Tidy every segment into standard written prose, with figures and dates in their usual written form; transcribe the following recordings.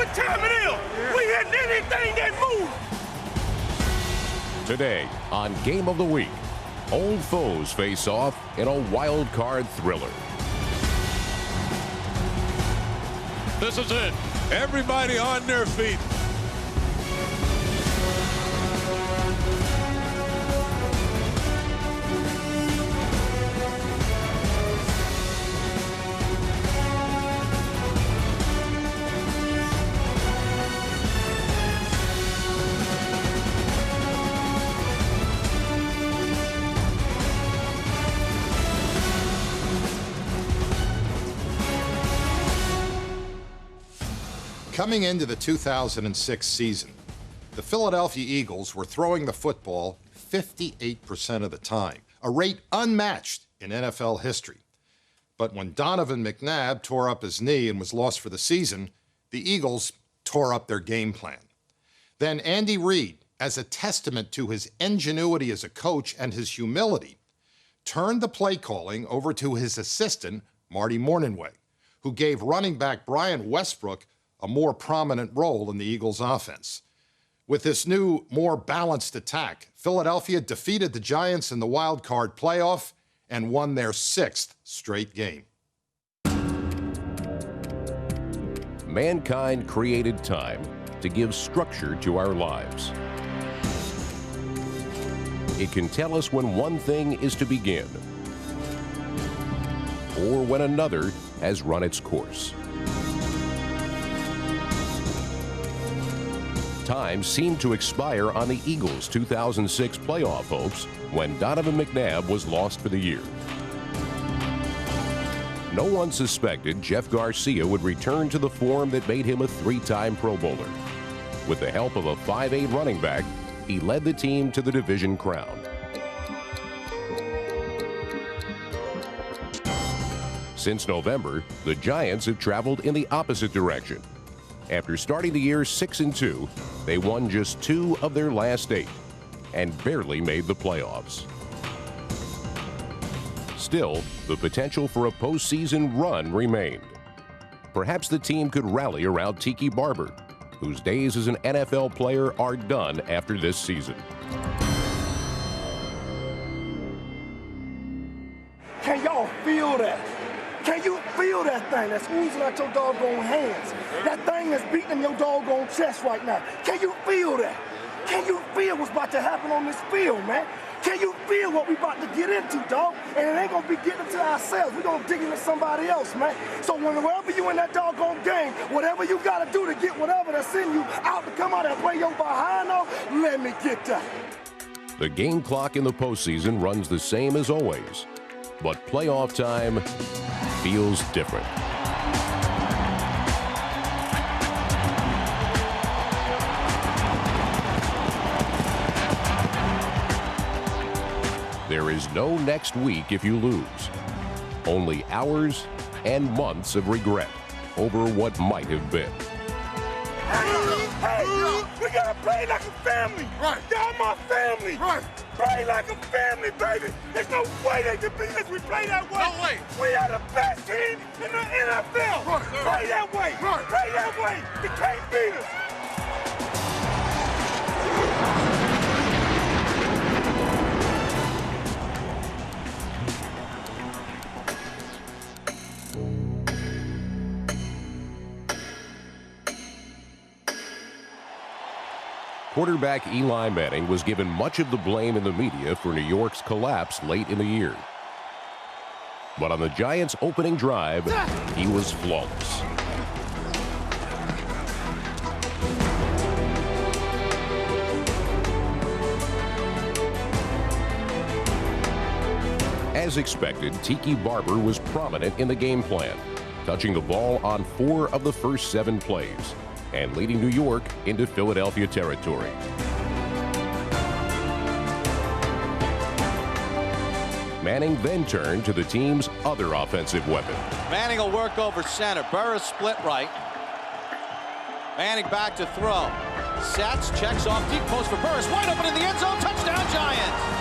what time it is. We hitting anything that moves. Today on Game of the Week, old foes face off in a wild card thriller. This is it. Everybody on their feet. Coming into the 2006 season, the Philadelphia Eagles were throwing the football 58% of the time, a rate unmatched in NFL history. But when Donovan McNabb tore up his knee and was lost for the season, the Eagles tore up their game plan. Then Andy Reid, as a testament to his ingenuity as a coach and his humility, turned the play calling over to his assistant, Marty Mornhinweg, who gave running back Brian Westbrook a more prominent role in the Eagles' offense. With this new, more balanced attack, Philadelphia defeated the Giants in the wild card playoff and won their 6th straight game. Mankind created time to give structure to our lives. It can tell us when one thing is to begin or when another has run its course. Time seemed to expire on the Eagles' 2006 playoff hopes when Donovan McNabb was lost for the year. No one suspected Jeff Garcia would return to the form that made him a 3-time Pro Bowler. With the help of a 5'8" running back, he led the team to the division crown. Since November, the Giants have traveled in the opposite direction. After starting the year 6-2, they won just 2 of their last 8 and barely made the playoffs. Still, the potential for a postseason run remained. Perhaps the team could rally around Tiki Barber, whose days as an NFL player are done after this season. Can y'all feel that? Can you feel that thing that's oozing out your doggone hands? That thing that's beating in your doggone chest right now. Can you feel that? Can you feel what's about to happen on this field, man? Can you feel what we about to get into, dog? And it ain't gonna be getting into ourselves. We're gonna dig into somebody else, man. So whenever you in that doggone game, whatever you gotta do to get whatever that's in you out to come out and play your behind off, let me get that. The game clock in the postseason runs the same as always, but playoff time feels different. There is no next week if you lose. Only hours and months of regret over what might have been. Hey, we gotta play like a family. Right. Y'all my family. Right. Play like a family, baby. There's no way they can beat us. We play that way. No way. We are the best team in the NFL. Right. Play that way. Right. Play that way. You can't beat us. Quarterback Eli Manning was given much of the blame in the media for New York's collapse late in the year. But on the Giants' opening drive, he was flawless. As expected, Tiki Barber was prominent in the game plan, touching the ball on 4 of the first 7 plays and leading New York into Philadelphia territory. Manning then turned to the team's other offensive weapon. Manning will work over center. Burris split right. Manning back to throw. Sets, checks off deep post for Burris. Wide open in the end zone. Touchdown, Giants.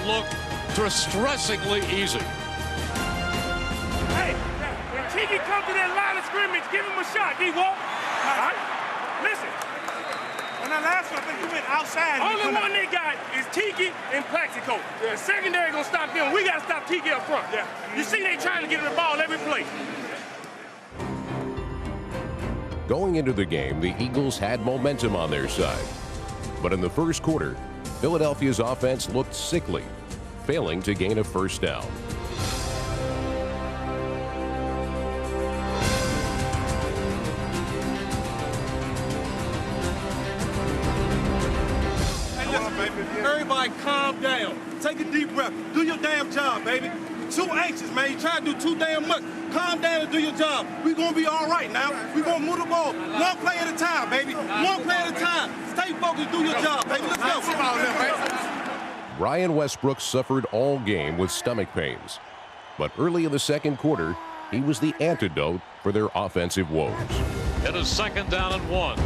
look distressingly easy. Hey, when Tiki comes to that line of scrimmage, give him a shot, D-Walk. All right? Listen. On that last one, I think you went outside. Only one they got is Tiki and Plaxico. The secondary gonna stop them. We gotta stop Tiki up front. Yeah. You see they trying to get the ball every play. Going into the game, the Eagles had momentum on their side. But in the first quarter, Philadelphia's offense looked sickly, failing to gain a first down. Everybody calm down. Take a deep breath. Do your damn job, baby. Too anxious, man. You try to do too damn much. Calm down and do your job. We're going to be all right now. We're going to move the ball one play at a time, baby. One play at a time. Stay focused. Do your job, baby. Let's go. Come on, baby. Ryan Westbrook suffered all game with stomach pains. But early in the second quarter, he was the antidote for their offensive woes. It is 2nd down and 1.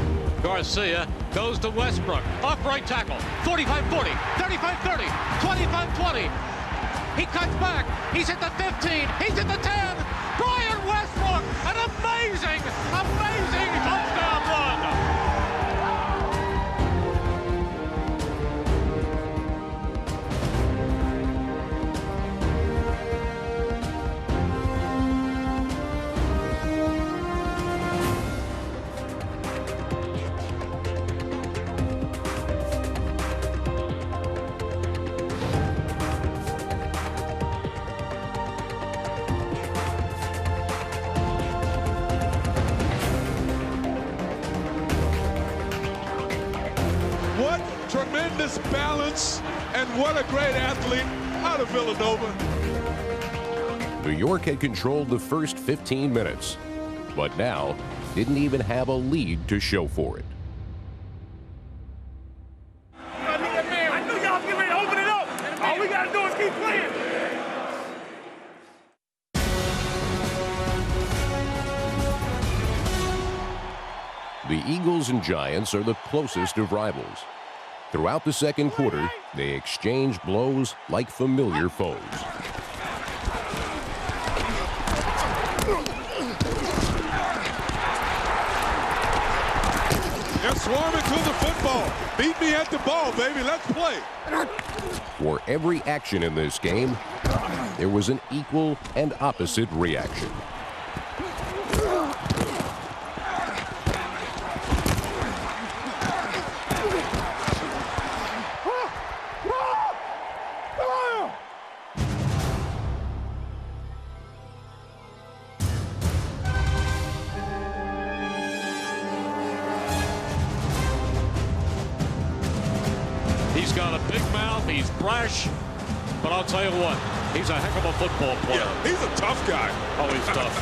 Garcia goes to Westbrook. Off right tackle. 45-40, 35-30, 25-20. He cuts back. He's at the 15. He's at the 10. Brian Westbrook, an amazing touchdown run. Tremendous balance, and what a great athlete out of Villanova. New York had controlled the first 15 minutes, but now didn't even have a lead to show for it. I knew y'all was getting ready to open it up. All we gotta do is keep playing. The Eagles and Giants are the closest of rivals. Throughout the second quarter, they exchange blows like familiar foes. They're swarming to the football. Beat me at the ball, baby. Let's play. For every action in this game, there was an equal and opposite reaction. He's got a big mouth. He's brash. But I'll tell you what, he's a heck of a football player. Yeah, he's a tough guy. Oh, he's tough.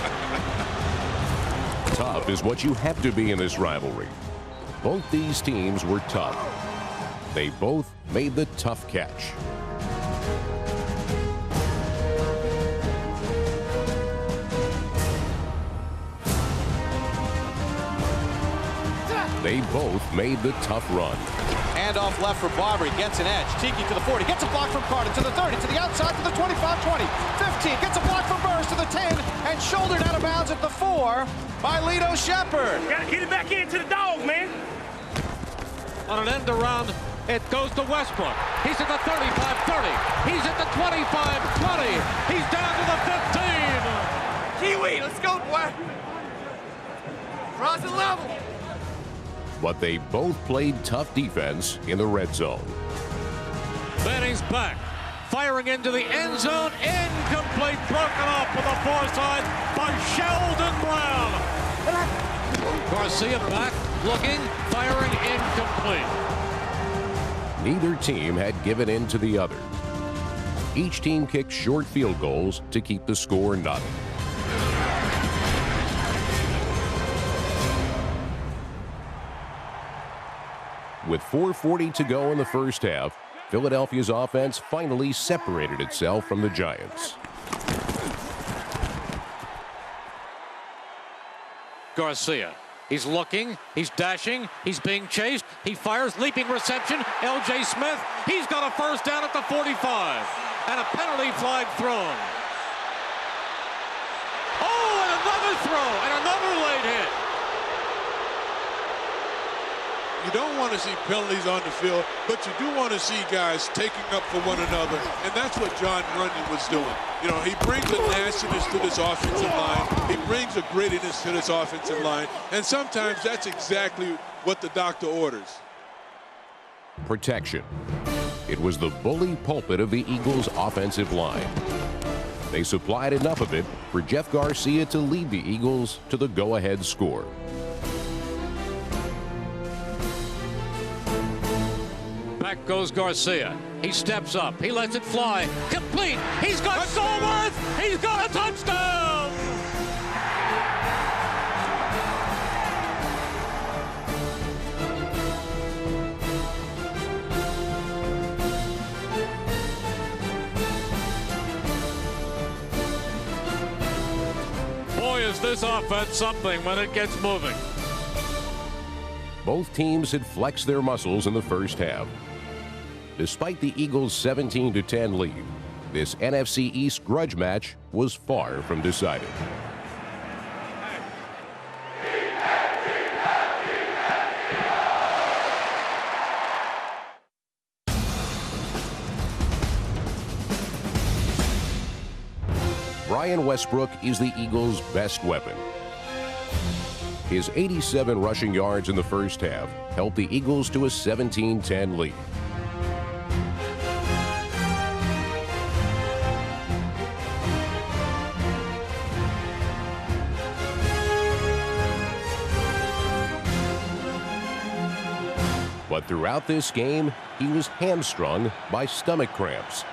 Tough is what you have to be in this rivalry. Both these teams were tough. They both made the tough catch. They both made the tough run. Handoff left for Barbary, gets an edge. Tiki to the 40, gets a block from Carter to the 30, to the outside to the 25-20, 15, gets a block from Burris to the 10, and shouldered out of bounds at the 4 by Lito Shepherd. Gotta get it back into the dog, man. On an end around, it goes to Westbrook. He's at the 35-30. He's at the 25-20. He's down to the 15. Kiwi, let's go, boy. Cross the level. But they both played tough defense in the red zone. Manning's back, firing into the end zone, incomplete, broken off with the far side by Sheldon Brown. Garcia back, looking, firing, incomplete. Neither team had given in to the other. Each team kicked short field goals to keep the score nothing. With 4:40 to go in the first half, Philadelphia's offense finally separated itself from the Giants. Garcia He's looking, he's dashing, he's being chased, he fires, leaping reception, L.J. Smith, he's got a first down at the 45, and a penalty flag thrown. Oh, and another throw, and another late hit. You don't want to see penalties on the field, but you do want to see guys taking up for one another, and that's what Jon Runyan was doing. You know, he brings a nastiness to this offensive line. He brings a grittiness to this offensive line, and sometimes that's exactly what the doctor orders. Protection. It was the bully pulpit of the Eagles' offensive line. They supplied enough of it for Jeff Garcia to lead the Eagles to the go-ahead score. Back goes Garcia. He steps up. He lets it fly. Complete. He's got Stallworth. He's got a touchdown. Boy, is this offense something when it gets moving. Both teams had flexed their muscles in the first half. Despite the Eagles' 17-10 lead, this NFC East grudge match was far from decided. Brian Westbrook is the Eagles' best weapon. His 87 rushing yards in the first half helped the Eagles to a 17-10 lead. But throughout this game, he was hamstrung by stomach cramps.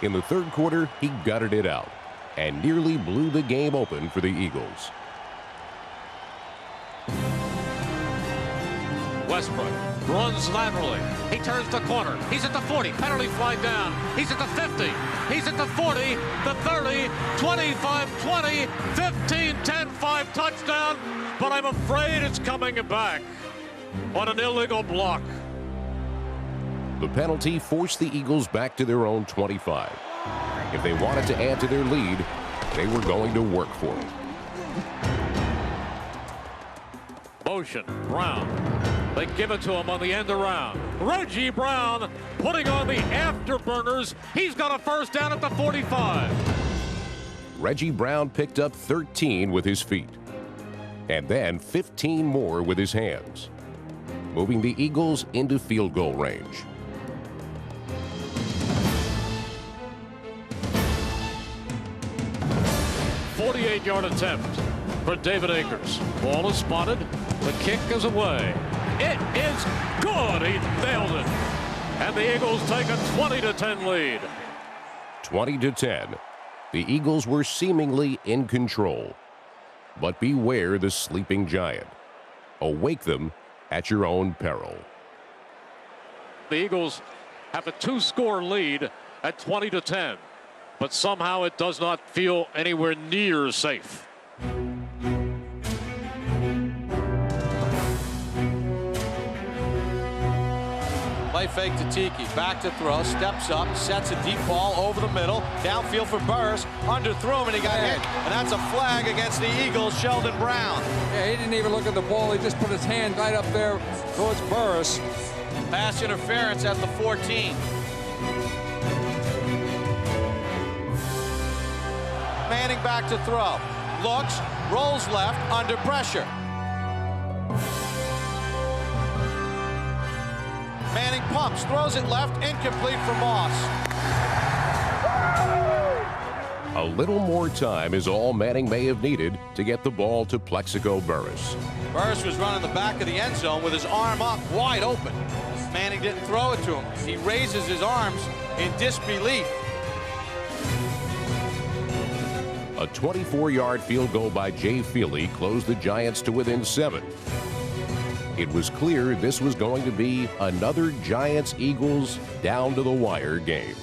In the third quarter, he gutted it out and nearly blew the game open for the Eagles. Westbrook runs laterally. He turns the corner. He's at the 40. Penalty flag down. He's at the 50. He's at the 40, the 30, 25-20, 15-10-5 touchdown. But I'm afraid it's coming back on an illegal block. The penalty forced the Eagles back to their own 25. If they wanted to add to their lead, they were going to work for it. Motion, Brown. They give it to him on the end around. Reggie Brown putting on the afterburners. He's got a first down at the 45. Reggie Brown picked up 13 with his feet, and then 15 more with his hands, moving the Eagles into field goal range. Yard attempt for David Akers. Ball is spotted. The kick is away. It is good. He nailed it. And the Eagles take a 20-10 lead. 20-10. The Eagles were seemingly in control. But beware the sleeping giant. Awake them at your own peril. The Eagles have a 2-score lead at 20-10. But somehow it does not feel anywhere near safe. Play fake to Tiki, back to throw, steps up, sets a deep ball over the middle, downfield for Burris, underthrew him and he got hit. And that's a flag against the Eagles, Sheldon Brown. Yeah, he didn't even look at the ball, he just put his hand right up there towards Burris. Pass interference at the 14. Manning back to throw. Looks, rolls left, under pressure. Manning pumps, throws it left, incomplete for Moss. A little more time is all Manning may have needed to get the ball to Plexico Burris. Burris was running the back of the end zone with his arm up, wide open. Manning didn't throw it to him. He raises his arms in disbelief. A 24-yard field goal by Jay Feely closed the Giants to within 7. It was clear this was going to be another Giants-Eagles down-to-the-wire game.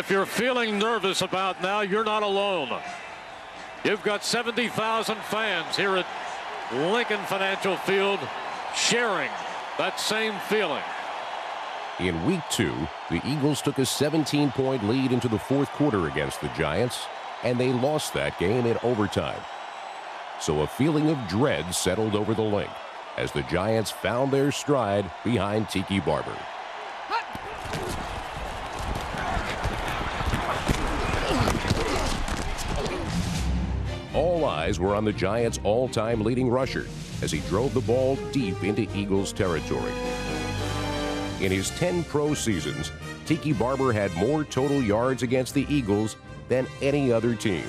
If you're feeling nervous about now, you're not alone. You've got 70,000 fans here at Lincoln Financial Field sharing that same feeling. In week 2, the Eagles took a 17-point lead into the fourth quarter against the Giants, and they lost that game in overtime. So a feeling of dread settled over the Link as the Giants found their stride behind Tiki Barber. All eyes were on the Giants' all-time leading rusher as he drove the ball deep into Eagles territory. In his 10 pro seasons, Tiki Barber had more total yards against the Eagles than any other team.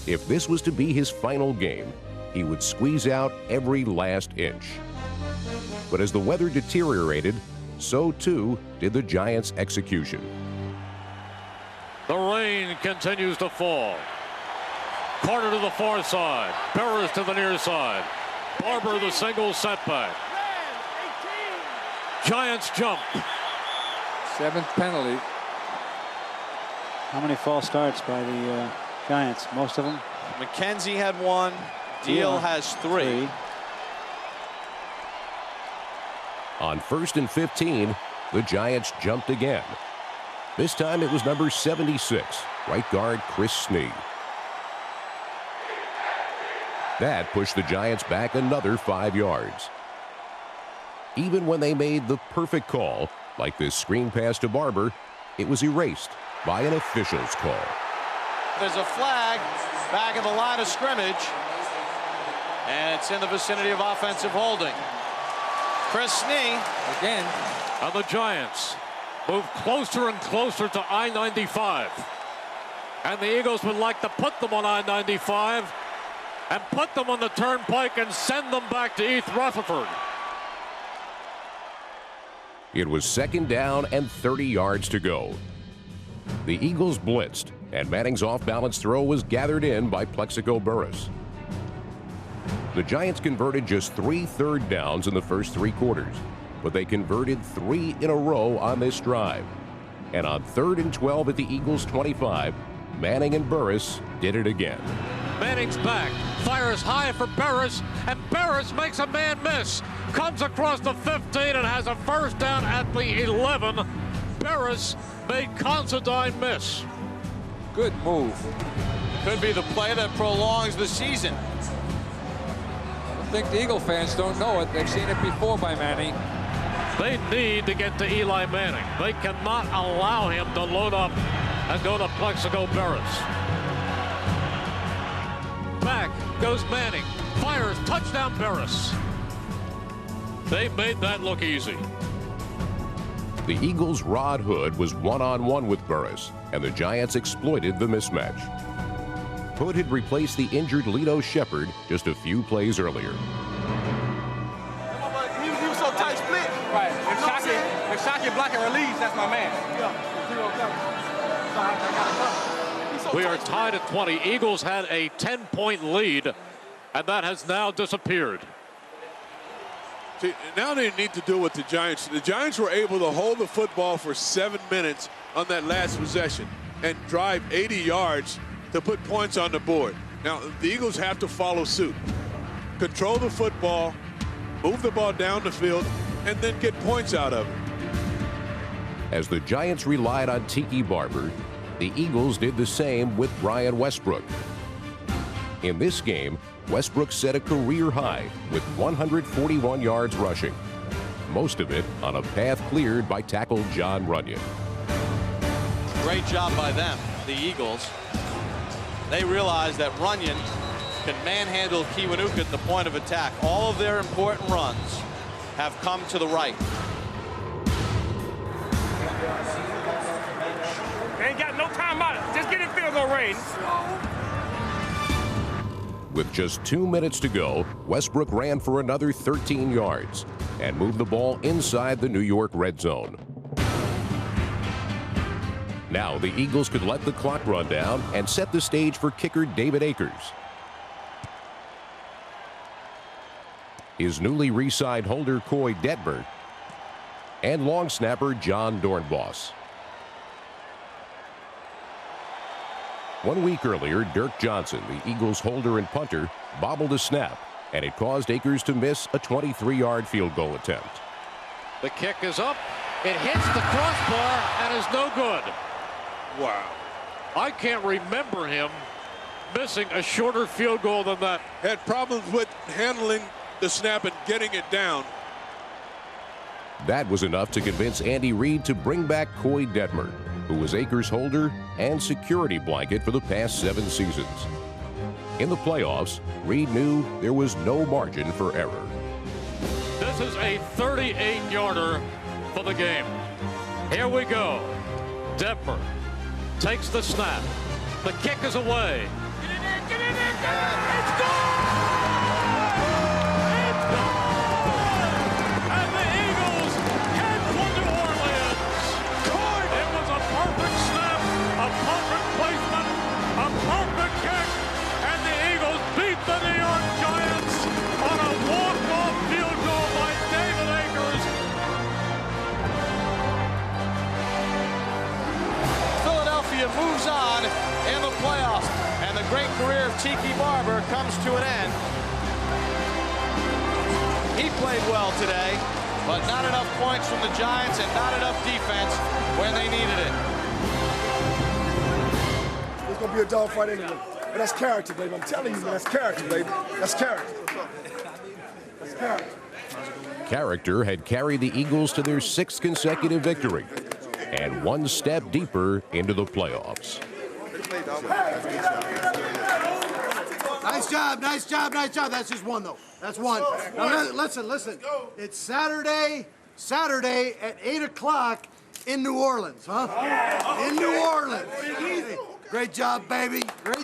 If this was to be his final game, he would squeeze out every last inch. But as the weather deteriorated, so too did the Giants' execution. The rain continues to fall. Carter to the far side. Burris to the near side. Barber the single setback. Giants jump. 7th penalty. How many false starts by the Giants? Most of them? McKenzie had 1. Deal has 3. On 1st and 15, the Giants jumped again. This time it was number 76, right guard Chris Snee. That pushed the Giants back another 5 yards. Even when they made the perfect call, like this screen pass to Barber, it was erased by an official's call. There's a flag back of the line of scrimmage, and it's in the vicinity of offensive holding. Chris Snee again. And the Giants move closer and closer to I-95. And the Eagles would like to put them on I-95 and put them on the turnpike and send them back to East Rutherford. It was 2nd down and 30 yards to go. The Eagles blitzed, and Manning's off-balance throw was gathered in by Plexico Burris. The Giants converted just 3 third downs in the first 3 quarters, but they converted 3 in a row on this drive. And on 3rd and 12 at the Eagles' 25, Manning and Burris did it again. Manning's back, fires high for Burris, and Burris makes a man miss. Comes across the 15 and has a first down at the 11. Burris made Considine miss. Good move. Could be the play that prolongs the season. I think the Eagle fans don't know it. They've seen it before by Manning. They need to get to Eli Manning. They cannot allow him to load up and go to Plexico Burris. Back goes Manning. Fires, touchdown Burris. They made that look easy. The Eagles' Rod Hood was one-on-one with Burris, and the Giants exploited the mismatch. Hood had replaced the injured Lito Shepard just a few plays earlier. He was so tight split. Right. If Shockey block and release, that's my man. We are tied at 20. Eagles had a 10-point lead, and that has now disappeared. See, now they need to do what the Giants. The Giants were able to hold the football for 7 minutes on that last possession and drive 80 yards to put points on the board. Now, the Eagles have to follow suit. Control the football, move the ball down the field, and then get points out of it. As the Giants relied on Tiki Barber, the Eagles did the same with Brian Westbrook. In this game, Westbrook set a career high with 141 yards rushing, most of it on a path cleared by tackle Jon Runyan. Great job by them, the Eagles. They realize that Runyan can manhandle Kiwanuka at the point of attack. All of their important runs have come to the right. They ain't got no time out. Just get in field goal range. With just 2 minutes to go, Westbrook ran for another 13 yards and moved the ball inside the New York red zone. Now the Eagles could let the clock run down and set the stage for kicker David Akers. His newly re-signed holder Coy Detmer and long snapper John Dornbos. 1 week earlier, Dirk Johnson, the Eagles' holder and punter, bobbled a snap, and it caused Akers to miss a 23-yard field goal attempt. The kick is up. It hits the crossbar and is no good. Wow. I can't remember him missing a shorter field goal than that. Had problems with handling the snap and getting it down. That was enough to convince Andy Reid to bring back Coy Detmer, who was Akers' holder and security blanket for the past 7 seasons. In the playoffs, Reid knew there was no margin for error. This is a 38-yarder for the game. Here we go. Detmer takes the snap. The kick is away. Get in there, get in there, get in there. It's gone! It's gone! And the Eagles head for New Orleans. It was a perfect snap, a perfect placement, a perfect kick, and the Eagles beat the New York Giants on a walk-off field goal by David Akers. Philadelphia moves on in the playoffs, and the great career of Tiki Barber comes to an end. He played well today, but not enough points from the Giants and not enough defense when they needed it. There's going to be a dogfight anyway. And that's character, baby. I'm telling you, man, that's character, baby. That's character. That's character. Character had carried the Eagles to their 6th consecutive victory and 1 step deeper into the playoffs. Nice job, nice job, nice job. That's just one, though. That's one. Now, listen. It's Saturday at 8 o'clock in New Orleans, huh? In New Orleans. Great job, baby. Great.